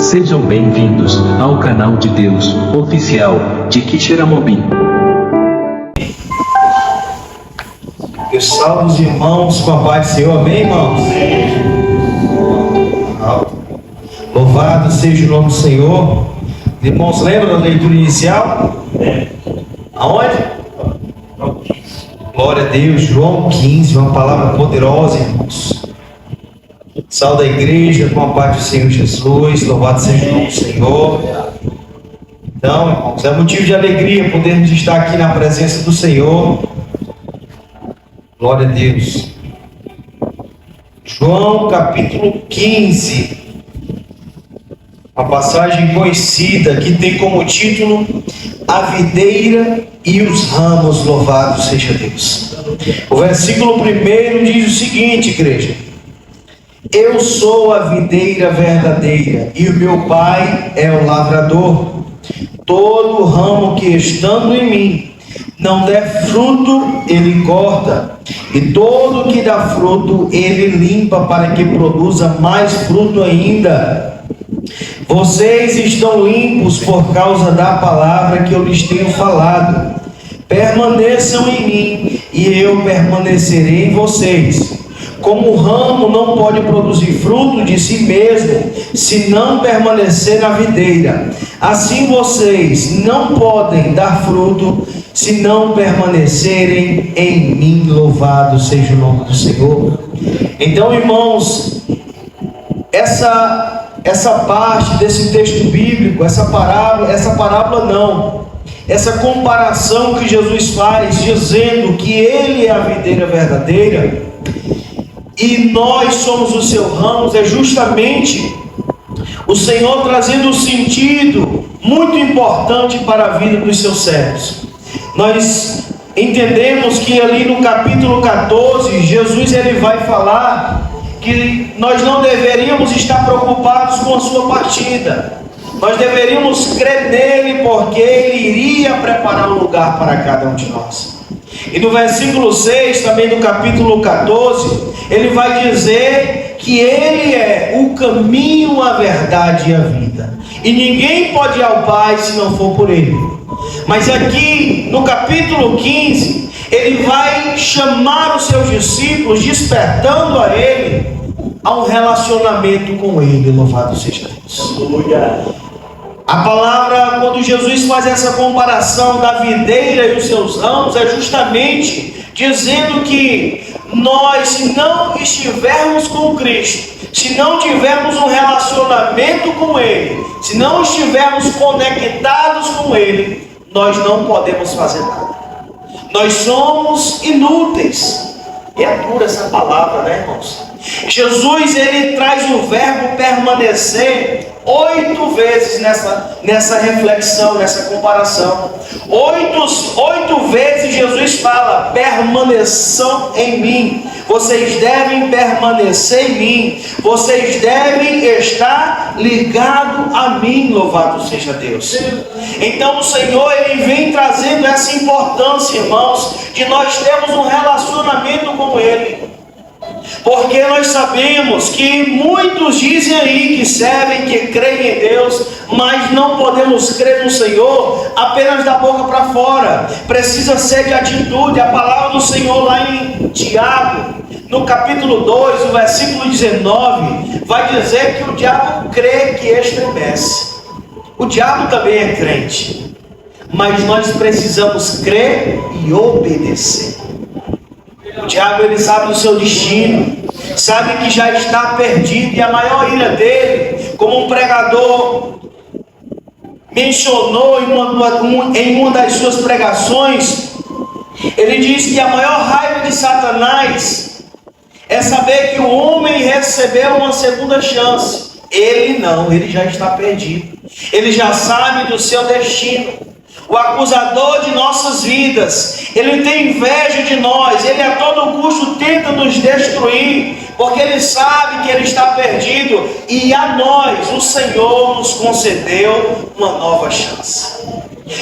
Sejam bem-vindos ao canal de Deus oficial de Quixeramobim. Deus salve os irmãos com a paz do Senhor, amém, irmãos? Louvado seja o nome do Senhor. Irmãos, lembram da leitura inicial? Aonde? Glória a Deus, João 15, uma palavra poderosa, irmãos. Salve da igreja com a paz do Senhor Jesus, louvado seja o nome do Senhor. Então, irmãos, é motivo de alegria podermos estar aqui na presença do Senhor. Glória a Deus. João capítulo 15, uma passagem conhecida que tem como título A Videira e os Ramos, louvado seja Deus. O versículo 1 diz o seguinte, igreja: Eu sou a videira verdadeira e o meu Pai é o lavrador. Todo ramo que estando em mim não der fruto, ele corta, e todo que dá fruto, ele limpa, para que produza mais fruto ainda. Vocês estão limpos por causa da palavra que eu lhes tenho falado. Permaneçam em mim, e eu permanecerei em vocês. Como o ramo não pode produzir fruto de si mesmo, se não permanecer na videira, assim vocês não podem dar fruto, se não permanecerem em mim. Louvado seja o nome do Senhor. Então, irmãos, essa parte desse texto bíblico, essa comparação que Jesus faz, dizendo que Ele é a videira verdadeira e nós somos os seus ramos, é justamente o Senhor trazendo um sentido muito importante para a vida dos seus servos. Nós entendemos que ali no capítulo 14, Jesus ele vai falar que nós não deveríamos estar preocupados com a sua partida. Nós deveríamos crer nele, porque ele iria preparar um lugar para cada um de nós. E no versículo 6, também do capítulo 14, ele vai dizer que ele é o caminho, a verdade e a vida. E ninguém pode ir ao Pai se não for por ele. Mas aqui no capítulo 15, ele vai chamar os seus discípulos, despertando a ele a um relacionamento com ele. Louvado seja Deus. Aleluia. A palavra, quando Jesus faz essa comparação da videira e os seus ramos, é justamente dizendo que nós, se não estivermos com Cristo, se não tivermos um relacionamento com Ele, se não estivermos conectados com Ele, nós não podemos fazer nada. Nós somos inúteis. E é dura essa palavra, né, irmãos? Jesus, ele traz o verbo permanecer 8 vezes nessa reflexão, nessa comparação. 8 vezes Jesus fala: permaneçam em mim. Vocês devem permanecer em mim. Vocês devem estar ligados a mim. Louvado seja Deus. Então o Senhor ele vem trazendo essa importância, irmãos, de nós termos um relacionamento com Ele. Porque nós sabemos que muitos dizem aí que servem, que creem em Deus, mas não podemos crer no Senhor apenas da boca para fora. Precisa ser de atitude. A palavra do Senhor lá em Tiago, no capítulo 2, o versículo 19, vai dizer que o diabo crê que estremece. O diabo também é crente, mas nós precisamos crer e obedecer. O diabo ele sabe do seu destino, sabe que já está perdido, e a maior ira dele, como um pregador mencionou em uma das suas pregações, ele diz que a maior raiva de Satanás é saber que o homem recebeu uma segunda chance. Ele não, ele já está perdido, ele já sabe do seu destino. O acusador de nossas vidas, ele tem inveja de nós, ele a todo custo tenta nos destruir, porque ele sabe que ele está perdido, e a nós, o Senhor nos concedeu uma nova chance.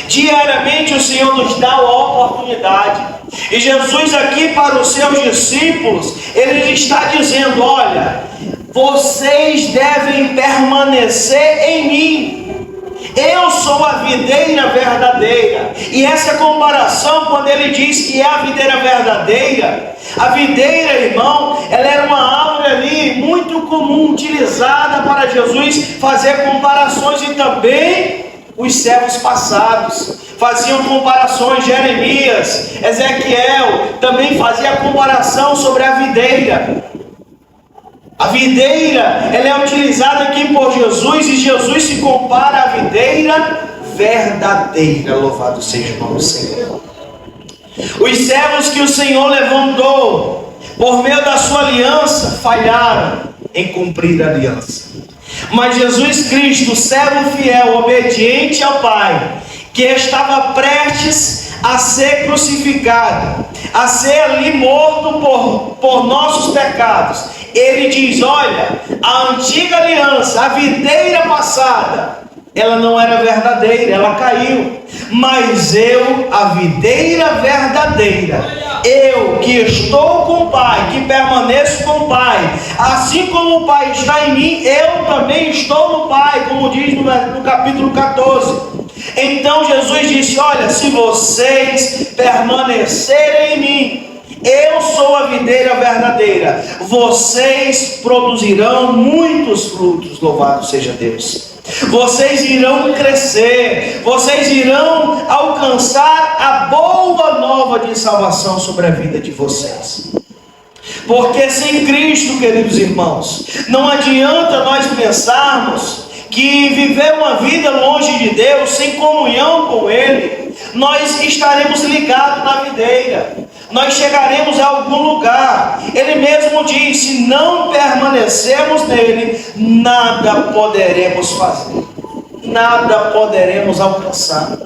Diariamente o Senhor nos dá a oportunidade, e Jesus aqui para os seus discípulos, ele está dizendo: olha, vocês devem permanecer em mim. Eu sou a videira verdadeira. E essa comparação, quando ele diz que é a videira verdadeira, a videira, irmão, ela era uma árvore ali muito comum, utilizada para Jesus fazer comparações, e também os servos passados faziam comparações. Jeremias, Ezequiel também fazia comparação sobre a videira. A videira, ela é utilizada aqui por Jesus, e Jesus se compara à videira verdadeira. Louvado seja o nome do Senhor. Os servos que o Senhor levantou por meio da sua aliança falharam em cumprir a aliança. Mas Jesus Cristo, servo fiel, obediente ao Pai, que estava prestes a ser crucificado, a ser ali morto por nossos pecados, ele diz: olha, a antiga aliança, a videira passada, ela não era verdadeira, ela caiu. Mas eu, a videira verdadeira, eu que estou com o Pai, que permaneço com o Pai, assim como o Pai está em mim, eu também estou no Pai, como diz no capítulo 14. Então Jesus disse: olha, se vocês permanecerem em mim, eu sou a videira verdadeira, vocês produzirão muitos frutos. Louvado seja Deus. Vocês irão crescer, vocês irão alcançar a boa nova de salvação sobre a vida de vocês. Porque sem Cristo, queridos irmãos, não adianta nós pensarmos que viver uma vida longe de Deus, sem comunhão com Ele, nós estaremos ligados na videira, nós chegaremos a algum lugar. Ele mesmo diz: se não permanecermos nele, nada poderemos fazer, nada poderemos alcançar.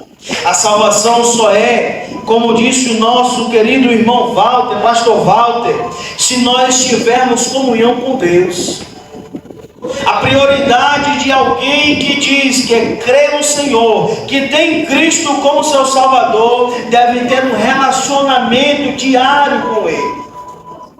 A salvação só é, como disse o nosso querido irmão Walter, pastor Walter, se nós tivermos comunhão com Deus. A prioridade de alguém que diz que crê no Senhor, que tem Cristo como seu Salvador, deve ter um relacionamento diário com Ele.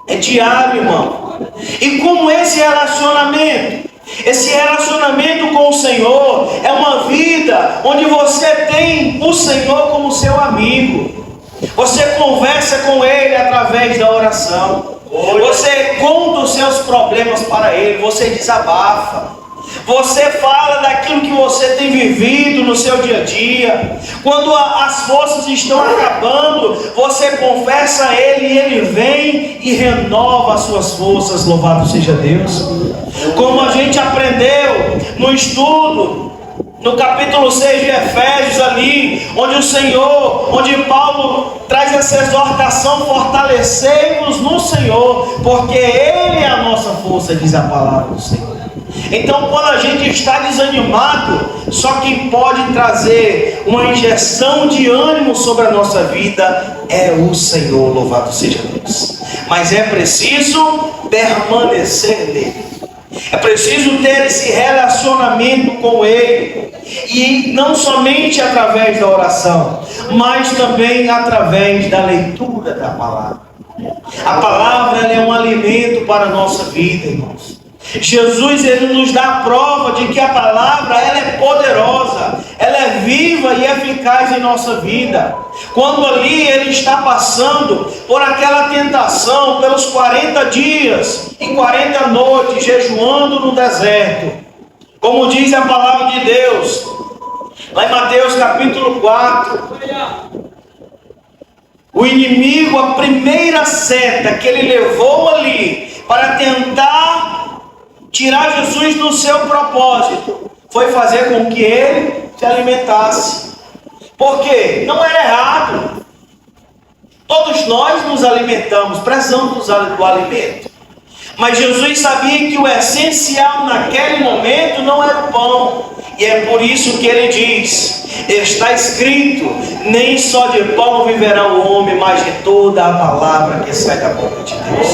É diário, irmão. E como esse relacionamento? Esse relacionamento com o Senhor é uma vida onde você tem o Senhor como seu amigo. Você conversa com Ele através da oração. Você conta os seus problemas para Ele, você desabafa, você fala daquilo que você tem vivido no seu dia a dia. Quando as forças estão acabando, você confessa a Ele e Ele vem e renova as suas forças. Louvado seja Deus. Como a gente aprendeu no estudo, no capítulo 6 de Efésios ali, onde Paulo traz essa exortação: fortalecei-nos no Senhor, porque Ele é a nossa força, diz a palavra do Senhor. Então, quando a gente está desanimado, só quem pode trazer uma injeção de ânimo sobre a nossa vida é o Senhor. Louvado seja Deus. Mas é preciso permanecer nele. É preciso ter esse relacionamento com Ele, e não somente através da oração, mas também através da leitura da palavra. A palavra, ela é um alimento para a nossa vida, irmãos. Jesus, Ele nos dá a prova de que a palavra, ela é poderosa, ela é viva e eficaz em nossa vida. Quando ali Ele está passando por aquela tentação, pelos 40 dias e 40 noites, jejuando no deserto, como diz a palavra de Deus, lá em Mateus capítulo 4, o inimigo, a primeira seta que ele levou ali para tentar tirar Jesus do seu propósito, foi fazer com que ele se alimentasse. Por quê? Não era errado. Todos nós nos alimentamos, precisamos do alimento. Mas Jesus sabia que o essencial naquele momento não era o pão. E é por isso que ele diz: está escrito, nem só de pão viverá o homem, mas de toda a palavra que sai da boca de Deus.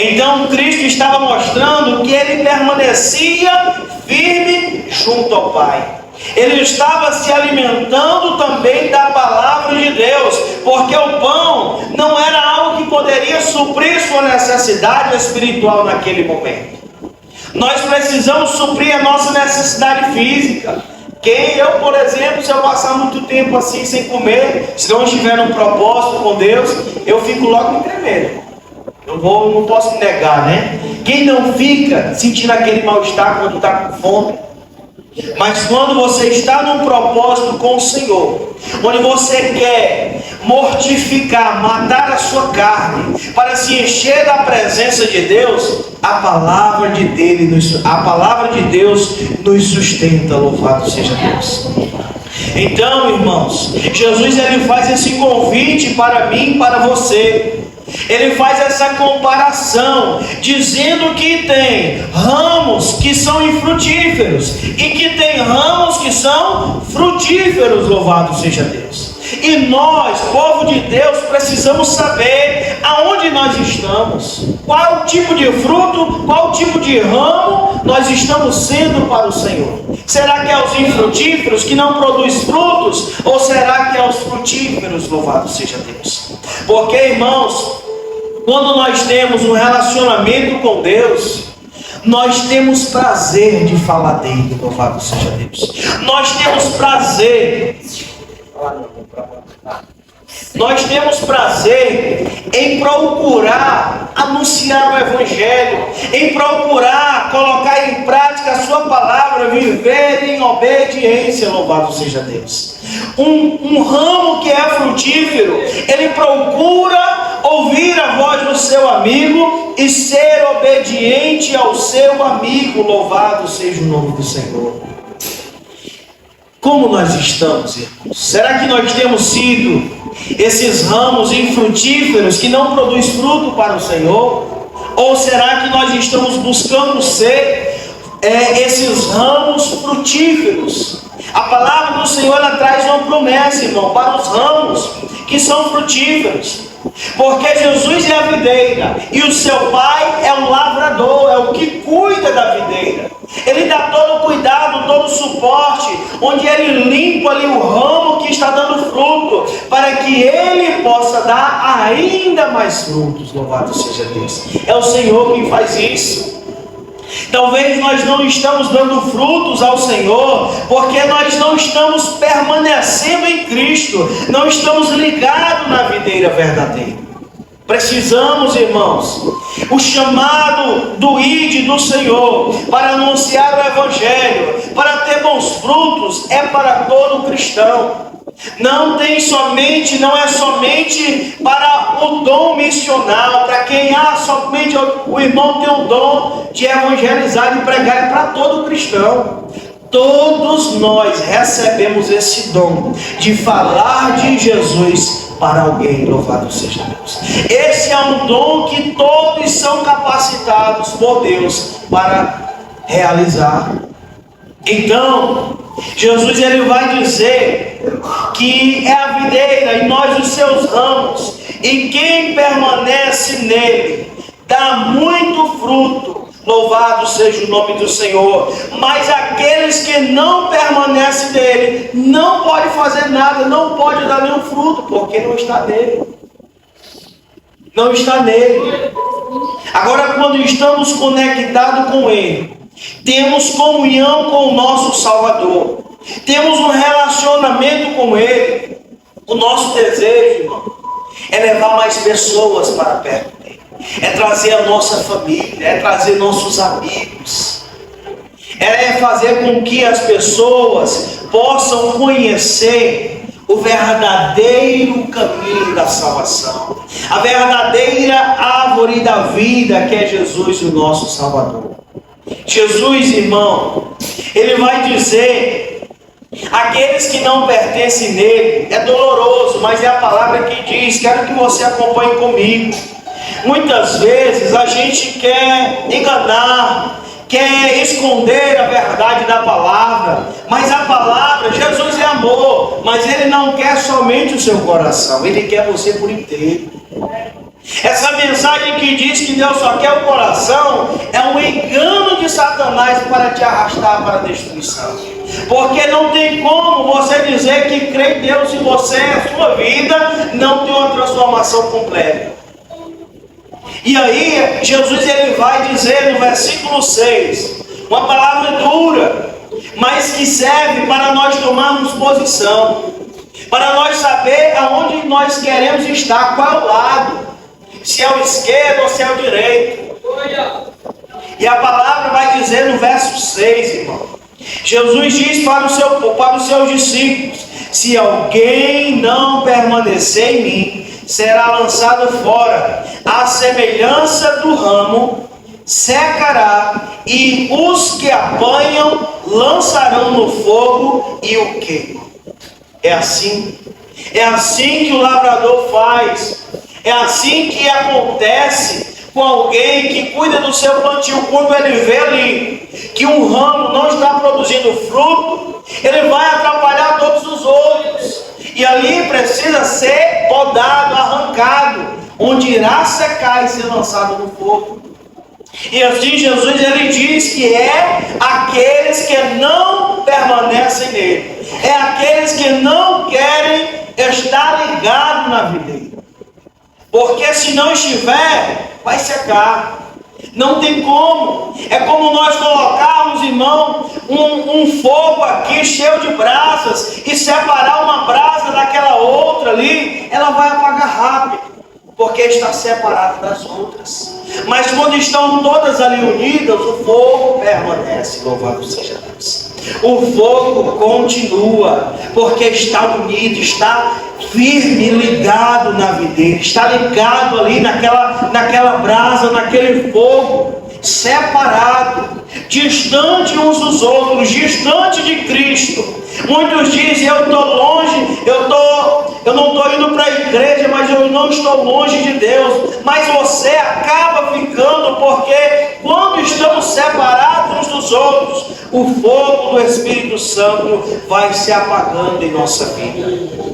Então Cristo estava mostrando que ele permanecia firme junto ao Pai. Ele estava se alimentando também da palavra de Deus, porque o pão não era algo que poderia suprir sua necessidade espiritual naquele momento. Nós precisamos suprir a nossa necessidade física. Eu, por exemplo, se eu passar muito tempo assim sem comer, se não estiver num propósito com Deus, eu fico logo me tremendo. Não posso me negar, né? Quem não fica sentindo aquele mal-estar quando está com fome? Mas quando você está num propósito com o Senhor, onde você quer mortificar, matar a sua carne, para se encher da presença de Deus, a palavra de Deus nos sustenta, louvado seja Deus. Então, irmãos, Jesus ele faz esse convite para mim e para você. Ele faz essa comparação, dizendo que tem ramos que são infrutíferos e que tem ramos que são frutíferos, louvado seja Deus. E nós, povo de Deus, precisamos saber aonde nós estamos, qual o tipo de fruto, qual o tipo de ramo nós estamos sendo para o Senhor. Será que é os infrutíferos que não produzem frutos, ou será que é os frutíferos, louvado seja Deus? Porque, irmãos, quando nós temos um relacionamento com Deus, nós temos prazer de falar dele, louvado seja Deus. Nós temos prazer em procurar anunciar o Evangelho, em procurar colocar em prática a sua palavra, viver em obediência, louvado seja Deus. Um ramo que é frutífero, ele procura ouvir a voz do seu amigo e ser obediente ao seu amigo, louvado seja o nome do Senhor. Como nós estamos, irmãos? Será que nós temos sido esses ramos infrutíferos que não produzem fruto para o Senhor? Ou será que nós estamos buscando ser esses ramos frutíferos? A palavra do Senhor ela traz uma promessa, irmão, para os ramos que são frutíferos. Porque Jesus é a videira e o seu pai é um lavrador, é o que cuida da videira. Ele dá todo o cuidado, todo o suporte, onde ele limpa ali o ramo que está dando fruto, para que ele possa dar ainda mais frutos, louvado seja Deus. É o Senhor quem faz isso. Talvez nós não estamos dando frutos ao Senhor, porque nós não estamos permanecendo em Cristo, não estamos ligados na videira verdadeira. Precisamos, irmãos, o chamado do ID do Senhor para anunciar o Evangelho, para ter bons frutos, é para todo cristão. Não é somente para o dom missional, para quem somente o irmão tem o dom de evangelizar e pregar, é para todo cristão. Todos nós recebemos esse dom de falar de Jesus para alguém, louvado seja Deus. Esse é um dom que todos são capacitados por Deus para realizar. Então, Jesus ele vai dizer que é a videira e nós os seus ramos, e quem permanece nele dá muito fruto, louvado seja o nome do Senhor. Mas aqueles que não permanecem nele não pode fazer nada, não pode dar nenhum fruto, porque não está nele. Não está nele. Agora, quando estamos conectados com ele, temos comunhão com o nosso Salvador, temos um relacionamento com ele, o nosso desejo, irmão, é levar mais pessoas para perto dele, é trazer a nossa família, é trazer nossos amigos, é fazer com que as pessoas possam conhecer o verdadeiro caminho da salvação, a verdadeira árvore da vida, que é Jesus, o nosso Salvador. Jesus, irmão, ele vai dizer: aqueles que não pertencem nele, é doloroso, mas é a palavra que diz. Quero que você acompanhe comigo. Muitas vezes a gente quer enganar, quer esconder a verdade da palavra, mas a palavra, Jesus é amor, mas ele não quer somente o seu coração, ele quer você por inteiro. Essa mensagem que diz que Deus só quer o coração é um engano de Satanás para te arrastar para a destruição. Porque não tem como você dizer que crê em Deus e você, a sua vida, não tem uma transformação completa. E aí Jesus ele vai dizer no versículo 6, uma palavra dura, mas que serve para nós tomarmos posição, para nós saber aonde nós queremos estar, qual é o lado, se é o esquerdo ou se é o direito. E a palavra vai dizer no verso 6, irmão. Jesus diz para os seus discípulos: se alguém não permanecer em mim, será lançado fora, à semelhança do ramo, secará, e os que apanham lançarão no fogo e o quê? É assim que o lavrador faz, é assim que acontece com alguém que cuida do seu plantio. Quando ele vê ali que um ramo não está produzindo fruto, ele vai atrapalhar todos os outros, e ali precisa ser podado, arrancado, onde irá secar e ser lançado no fogo. E assim Jesus ele diz que é aqueles que não permanecem nele, é aqueles que não querem estar ligados na videira, porque se não estiver, vai secar. Não tem como. É como nós colocarmos, irmão, um fogo aqui cheio de brasas e separar uma brasa daquela outra ali, ela vai apagar rápido, porque está separado das outras. Mas quando estão todas ali unidas, o fogo permanece. Louvado seja Deus. O fogo continua, porque está unido, está firme, ligado na videira, está ligado ali naquela brasa, naquele fogo, separado, distante uns dos outros, distante de Cristo. Muitos dizem: eu estou longe, eu não estou indo para a igreja, mas eu não estou longe de Deus. Mas você acaba ficando, porque quando estamos separados uns dos outros, o fogo do Espírito Santo vai se apagando em nossa vida.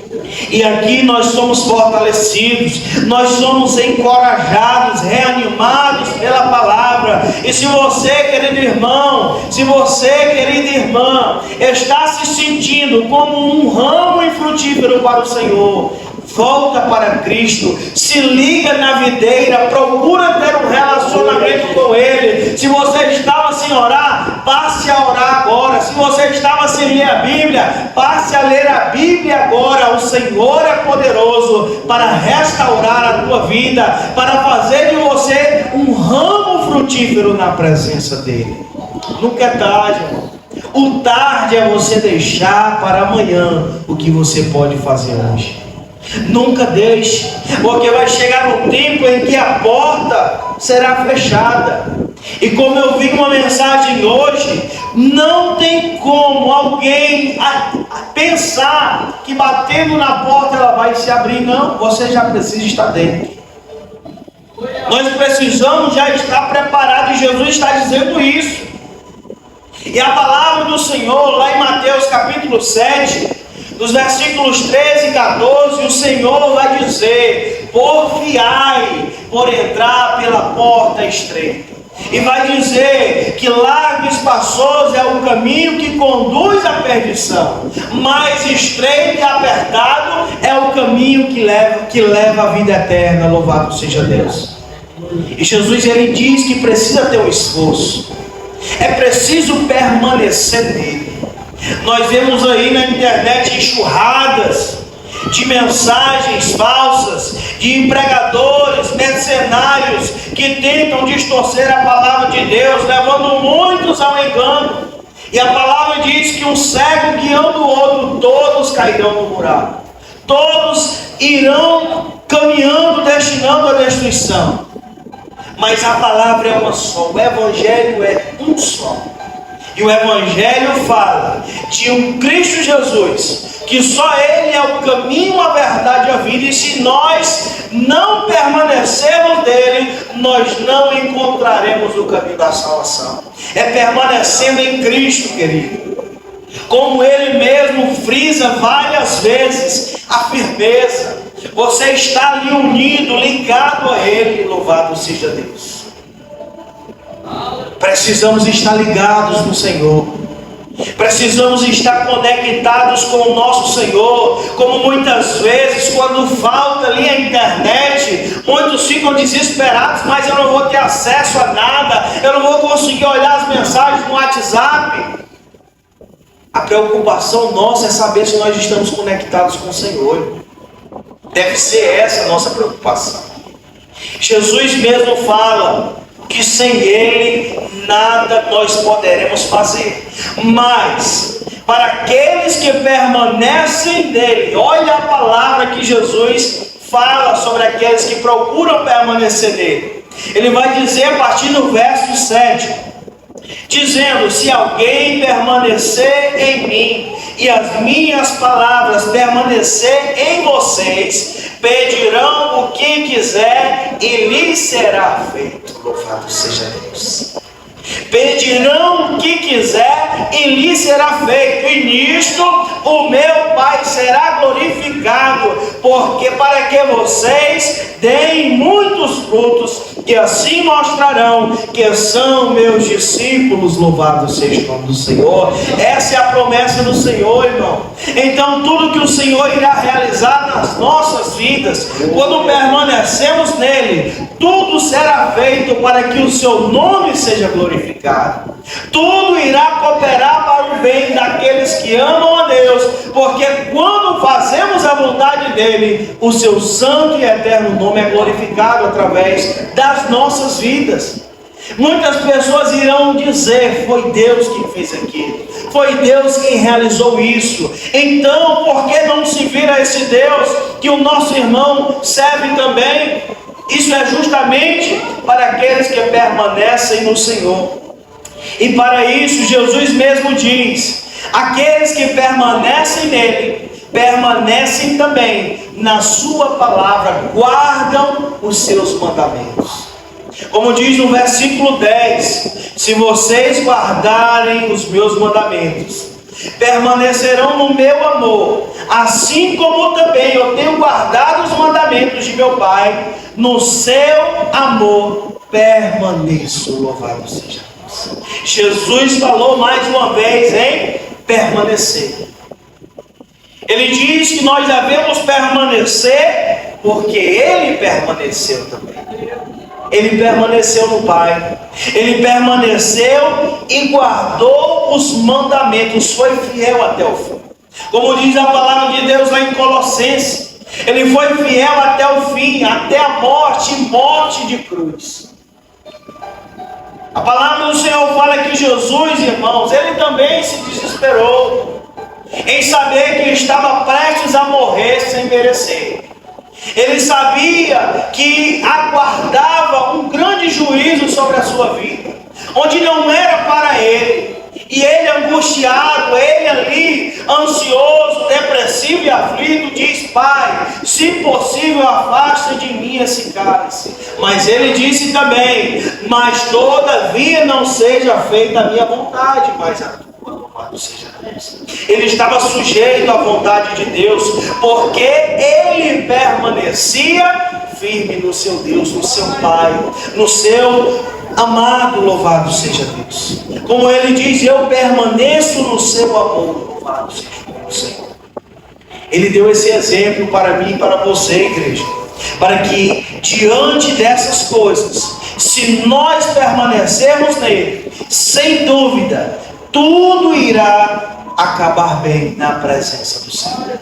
E aqui nós somos fortalecidos, nós somos encorajados, reanimados pela palavra. E se você, querido irmão, se você, querida irmã, está se sentindo como um ramo infrutífero para o Senhor, volta para Cristo, se liga na videira, procura ter um relacionamento com Ele. Se você estava sem orar, passe a orar agora. Se você estava sem ler a Bíblia, passe a ler a Bíblia agora. O Senhor é poderoso para restaurar a tua vida, para fazer de você um ramo frutífero na presença dEle. Nunca é tarde, irmão. O tarde é você deixar para amanhã o que você pode fazer hoje. Nunca deixe, porque vai chegar um tempo em que a porta será fechada. E como eu vi uma mensagem hoje, não tem como alguém pensar que batendo na porta ela vai se abrir. Não, você já precisa estar dentro. Nós precisamos já estar preparados, e Jesus está dizendo isso. E a palavra do Senhor, lá em Mateus capítulo 7, nos versículos 13 e 14, o Senhor vai dizer: porfiai por entrar pela porta estreita. E vai dizer que largo e espaçoso é o caminho que conduz à perdição, mas estreito e apertado é o caminho que leva à vida eterna. Louvado seja Deus. E Jesus ele diz que precisa ter um esforço, é preciso permanecer nele. Nós vemos aí na internet enxurradas de mensagens falsas, de pregadores, mercenários que tentam distorcer a palavra de Deus, levando muitos ao engano. E a palavra diz que um cego guiando o outro, todos cairão no buraco, todos irão caminhando, destinando à destruição. Mas a palavra é uma só, o Evangelho é um só. E o Evangelho fala de um Cristo Jesus, que só Ele é o caminho, a verdade e a vida. E se nós não permanecermos dele, nós não encontraremos o caminho da salvação. É permanecendo em Cristo, querido. Como Ele mesmo frisa várias vezes, a firmeza. Você está ali unido, ligado a Ele. Louvado seja Deus. Precisamos estar ligados no Senhor. Precisamos estar conectados com o nosso Senhor. Como muitas vezes, quando falta ali a internet, muitos ficam desesperados, mas eu não vou ter acesso a nada, eu não vou conseguir olhar as mensagens no WhatsApp. A preocupação nossa é saber se nós estamos conectados com o Senhor. Deve ser essa a nossa preocupação. Jesus mesmo fala que sem Ele nada nós poderemos fazer. Mas para aqueles que permanecem nele, olha a palavra que Jesus fala sobre aqueles que procuram permanecer nele. Ele vai dizer a partir do verso 7, dizendo: se alguém permanecer em mim e as minhas palavras permanecer em vocês, pedirão o que quiser e lhes será feito. Louvado seja Deus. Pedirão o que quiser e lhes será feito, e nisto o meu Pai será glorificado, porque para que vocês deem muitos frutos, que assim mostrarão que são meus discípulos. Louvado seja o nome do Senhor. Essa é a promessa do Senhor, irmão. Então tudo que o Senhor irá realizar nas nossas vidas, quando permanecemos nele, tudo será feito para que o seu nome seja glorificado. Tudo irá cooperar para o bem daqueles que amam a Deus, porque quando fazemos a vontade dele, o seu santo e eterno nome é glorificado através das nossas vidas. Muitas pessoas irão dizer: foi Deus quem fez aquilo, foi Deus quem realizou isso. Então, por que não se vira esse Deus que o nosso irmão serve também? Isso é justamente para aqueles que permanecem no Senhor. E para isso Jesus mesmo diz: aqueles que permanecem nele, permanecem também na sua palavra, guardam os seus mandamentos. Como diz no versículo 10, se vocês guardarem os meus mandamentos, permanecerão no meu amor, assim como também eu tenho guardado os mandamentos de meu Pai, no seu amor permaneço. Louvado seja Deus. Jesus falou mais uma vez em permanecer. Ele diz que nós devemos permanecer porque Ele permaneceu também. Ele permaneceu no Pai, ele permaneceu e guardou os mandamentos, foi fiel até o fim. Como diz a palavra de Deus lá em Colossenses, ele foi fiel até o fim, até a morte, morte de cruz. A palavra do Senhor fala que Jesus, irmãos, ele também se desesperou em saber que estava prestes a morrer sem merecer. Ele sabia que aguardava um grande juízo sobre a sua vida, onde não era para ele. E ele angustiado, ele ali ansioso, depressivo e aflito, diz: Pai, se possível afasta de mim esse cálice. Mas ele disse também: mas todavia não seja feita a minha vontade, mas a tua. Louvado seja Deus. Ele estava sujeito à vontade de Deus, porque ele permanecia firme no seu Deus, no seu Pai, no seu amado. Louvado seja Deus. Como ele diz: eu permaneço no seu amor. Louvado seja o Senhor. Ele deu esse exemplo para mim e para você, igreja, para que diante dessas coisas, se nós permanecermos nele, sem dúvida, tudo irá acabar bem na presença do Senhor.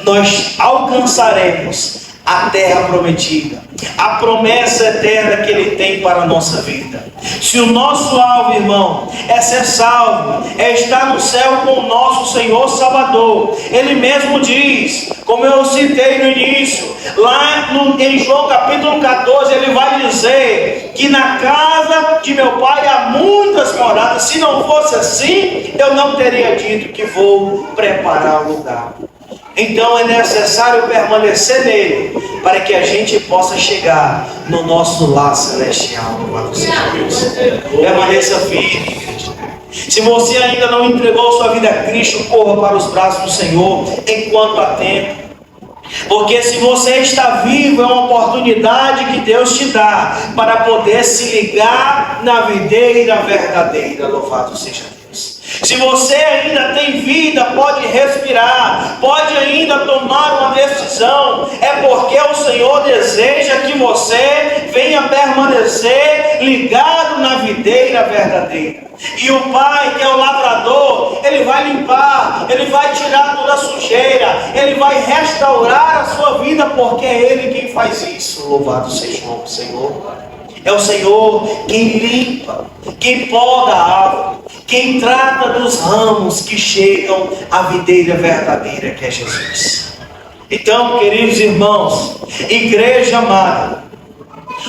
Nós alcançaremos a terra prometida, a promessa eterna que Ele tem para a nossa vida. Se o nosso alvo, irmão, é ser salvo, é estar no céu com o nosso Senhor Salvador, Ele mesmo diz, como eu citei no início, lá em João capítulo 14, Ele vai dizer que na casa de meu Pai há muitas moradas. Se não fosse assim, eu não teria dito que vou preparar o lugar. Então é necessário permanecer nele, para que a gente possa chegar no nosso lar celestial. Permaneça firme, igreja. Se você ainda não entregou sua vida a Cristo, corra para os braços do Senhor enquanto há tempo. Porque se você está vivo, é uma oportunidade que Deus te dá para poder se ligar na videira verdadeira. Louvado seja Deus. Se você ainda tem vida, pode respirar, pode ainda tomar uma decisão, é porque o Senhor deseja que você venha permanecer ligado na videira verdadeira. E o Pai, que é o lavrador, Ele vai limpar, Ele vai tirar toda a sujeira, Ele vai restaurar a sua vida, porque é Ele quem faz isso. Louvado seja o nome do Senhor. É o Senhor quem limpa, quem poda a árvore, quem trata dos ramos que chegam à videira verdadeira, que é Jesus. Então, queridos irmãos, igreja amada,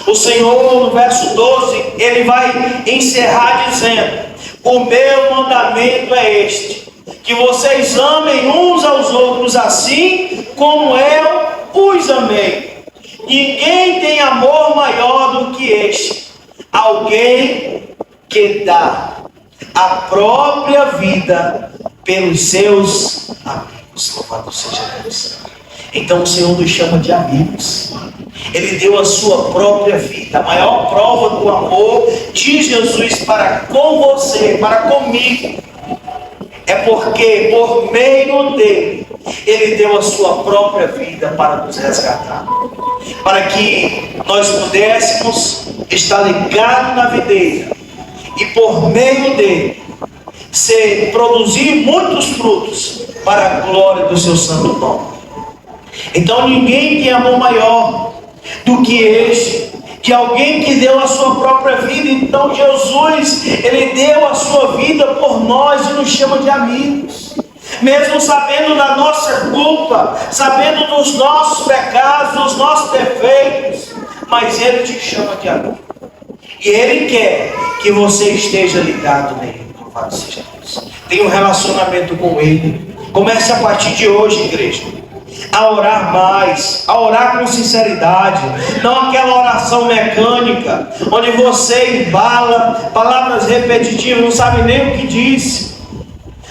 o Senhor, no verso 12, Ele vai encerrar dizendo: o meu mandamento é este, que vocês amem uns aos outros assim como eu os amei. Ninguém tem amor maior do que este, alguém que dá a própria vida pelos seus amigos. Louvado seja Deus. Então o Senhor nos chama de amigos. Ele deu a sua própria vida, a maior prova do amor de Jesus para com você, para comigo. É porque por meio dele, Ele deu a sua própria vida para nos resgatar, para que nós pudéssemos estar ligados na videira e por meio dele produzir muitos frutos para a glória do seu santo nome. Então ninguém tem amor maior do que este, de alguém que deu a sua própria vida. Então Jesus, Ele deu a sua vida por nós e nos chama de amigos. Mesmo sabendo da nossa culpa, sabendo dos nossos pecados, dos nossos defeitos, mas Ele te chama de amigo. E Ele quer que você esteja ligado nele. Louvado seja Deus. Tenha um relacionamento com Ele. Comece a partir de hoje, igreja, a orar mais, a orar com sinceridade, não aquela oração mecânica, onde você embala palavras repetitivas, não sabe nem o que diz.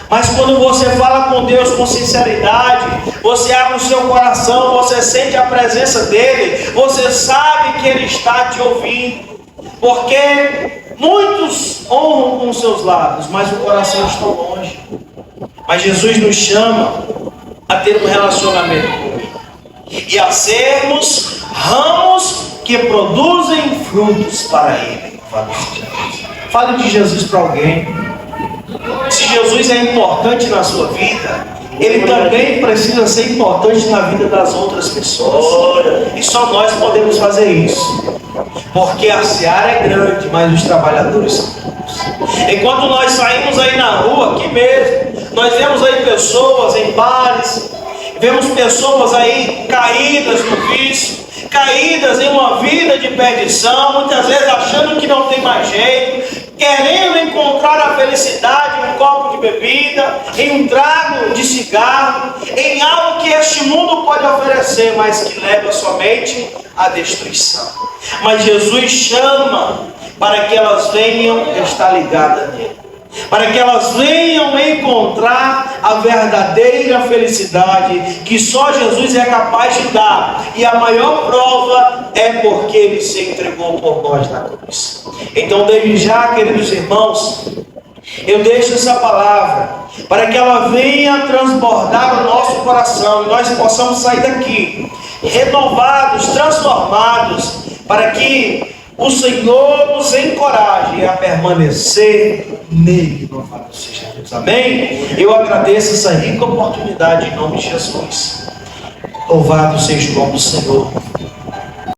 Mas quando você fala com Deus com sinceridade, você abre o seu coração, você sente a presença dEle, você sabe que Ele está te ouvindo. Porque muitos honram com seus lábios, mas o coração está longe. Mas Jesus nos chama a ter um relacionamento com Ele e a sermos ramos que produzem frutos para Ele. Fale de Jesus para alguém. Se Jesus é importante na sua vida, Ele também precisa ser importante na vida das outras pessoas. E só nós podemos fazer isso, porque a seara é grande, mas os trabalhadores são poucos. Enquanto nós saímos aí na rua, aqui mesmo, nós vemos aí pessoas em bares, vemos pessoas aí caídas no vício, caídas em uma vida de perdição, muitas vezes achando que não tem mais jeito, querendo encontrar a felicidade em um copo de bebida, em um trago de cigarro, em algo que este mundo pode oferecer, mas que leva somente à destruição. Mas Jesus chama para que elas venham estar ligadas nele, para que elas venham encontrar a verdadeira felicidade que só Jesus é capaz de dar. E a maior prova é porque Ele se entregou por nós na cruz. Então, desde já, queridos irmãos, eu deixo essa palavra para que ela venha transbordar o nosso coração e nós possamos sair daqui renovados, transformados, para que o Senhor nos encoraje a permanecer nele. Louvado seja Deus. Amém? Eu agradeço essa rica oportunidade em nome de Jesus. Louvado seja o nome do Senhor.